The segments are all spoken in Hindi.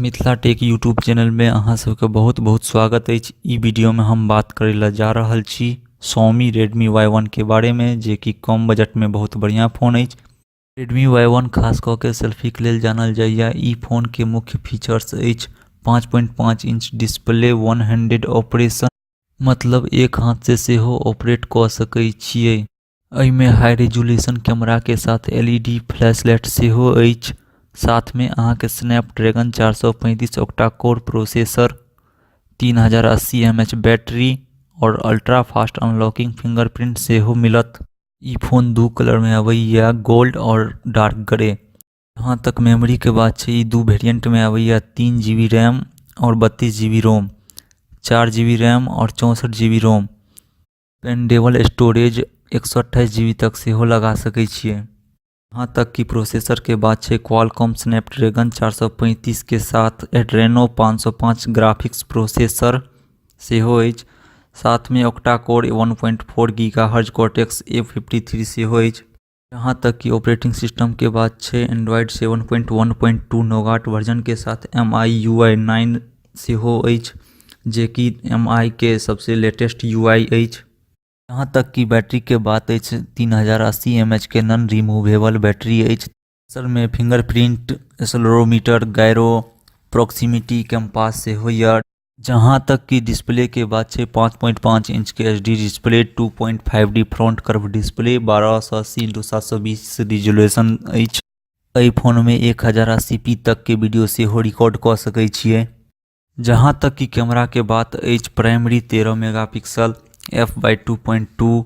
मिथिला टेक यूट्यूब चैनल में अहाँ सबके बहुत बहुत स्वागत है। ई वीडियो में हम बात करे ला जा रहल छी Xiaomi Redmi Y1 के बारे में, जे कि कम बजट में बहुत बढ़िया फोन है। Redmi Y1 खास कऽ के सेल्फी के लेल जानल जाइए। ई फोन के मुख्य फीचर्स है 5.5 inch display, one handed operation, मतलब एक हाथ से सेहो ऑपरेट कऽ सकै छियै। एहिमे हाई रेजोल्यूशन कैमरा के साथ LED फ्लैशलाइट सेहो अछि। साथ में अहाँ के Snapdragon 435 octa core processor, 3080 mAh battery और अल्ट्रा फास्ट अनलॉकिंग फिंगरप्रिंट सेहो मिलत। ई फोन दू कलर में आबैया, गोल्ड और डार्क ग्रे। यहाँ तक मेमोरी के बात है, ई दू वेरिएंट में आबैया, 3 GB रैम और 32 GB रोम, 4 GB रैम और 64 GB रोम। पेनडेबल स्टोरेज 128 GB तक सेहो लगा सकै छियै। यहाँ तक कि प्रोसेसर के बात है, क्वालकॉम स्नैपड्रैगन 435 के साथ एड्रेनो 505 ग्राफिक्स प्रोसेसर सेहो अछि। साथ में octa core 1.4 GHz cortex A53 सेहो अछि। यहाँ तक कि ऑपरेटिंग सिस्टम के बात है, एंड्रॉयड 7.1.2 नोगाट वर्जन के साथ MIUI 9 सेहो अछि, जे कि MI के सबसे लेटेस्ट UI अछि। यहाँ तक कि बैटरी के बात है, 3080 mAh के नॉन रिमूवेबल बैटरी है। असल में fingerprint, accelerometer, gyro, proximity campos से होइया। जहाँ तक कि डिस्प्ले के बात है, 5.5 इंच के HD display, 2.5D front curve display, 1280x720 resolution अछि। एहि फोन में 1080p तक के वीडियो सेहो रिकॉर्ड कऽ सकै छियै। जहाँ तक कि कैमरा के बात अछि, primary 13 megapixel, f/2.2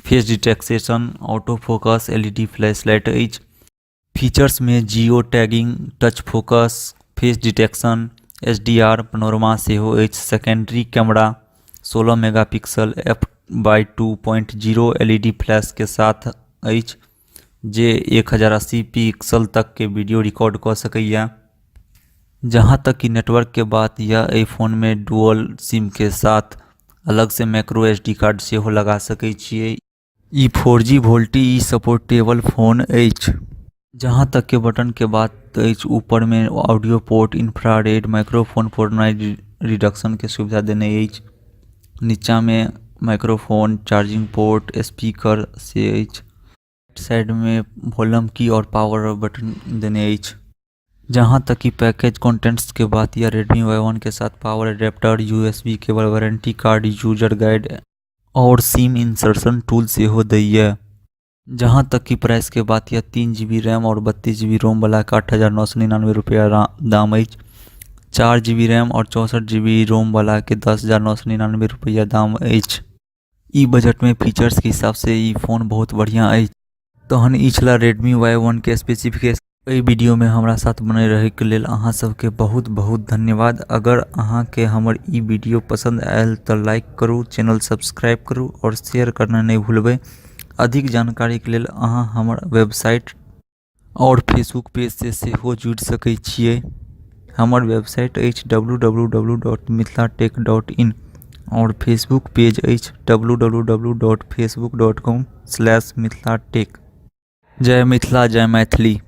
face detection, auto focus, LED flashlight अछि। फीचर्स में geo tagging, touch focus, face detection, HDR panorama सेहो अछि। Secondary camera 16 megapixel, f/2.0 LED flash के साथ अछि, जे 1080 पिक्सल तक के वीडियो रिकॉर्ड कऽ सकैया। जहाँ तक कि नेटवर्क के बात या, ए फोन में डुअल सिम के साथ अलग से माइक्रो SD कार्ड सेहो लगा सकै छियै। ई 4G वोल्टी सपोर्टेबल फोन अछि। जहाँ तक के बटन के बात अछि, ऊपर में audio port, infrared, microphone for noise reduction के सुविधा देने अछि। नीचा में माइक्रोफोन, चार्जिंग पोर्ट, स्पीकर से अछि। साइड में वॉल्यूम की और पावर बटन देने अछि। जहाँ तक कि पैकेज कंटेंट्स के बात या, Redmi Y1 के साथ power adapter, USB cable, warranty card, user guide और सिम इंसर्शन टूल सेहो दैया। जहाँ तक कि प्राइस के बात या, 3 GB रैम और 32 GB रोम वाला का 8,999 रुपया दाम अछि। 4 GB रैम और 64 GB रोम वाला के 10,999 रुपया दाम अछि। ई बजट में फीचर्स के हिसाब से ई फोन बहुत बढ़िया अछि। तहन ई छला Redmi Y1 के स्पेसिफिकेशन। एहि वीडियो में हमरा साथ बने रहे के लेल अहाँ सबके बहुत बहुत धन्यवाद। अगर अहाँ के हमर ई वीडियो पसंद आयल तो लाइक करू, चैनल सब्सक्राइब करू और शेयर करना नहीं भूलबै। अधिक जानकारी के लेल अहाँ हमर वेबसाइट और फेसबुक पेज से सेहो जुड़ि सकै छियै। हमर वेबसाइट अछि www.mithilatech.in और फेसबुक पेज अछि www.facebook.com/mithilatech। जय मिथिला, जय मैथिली।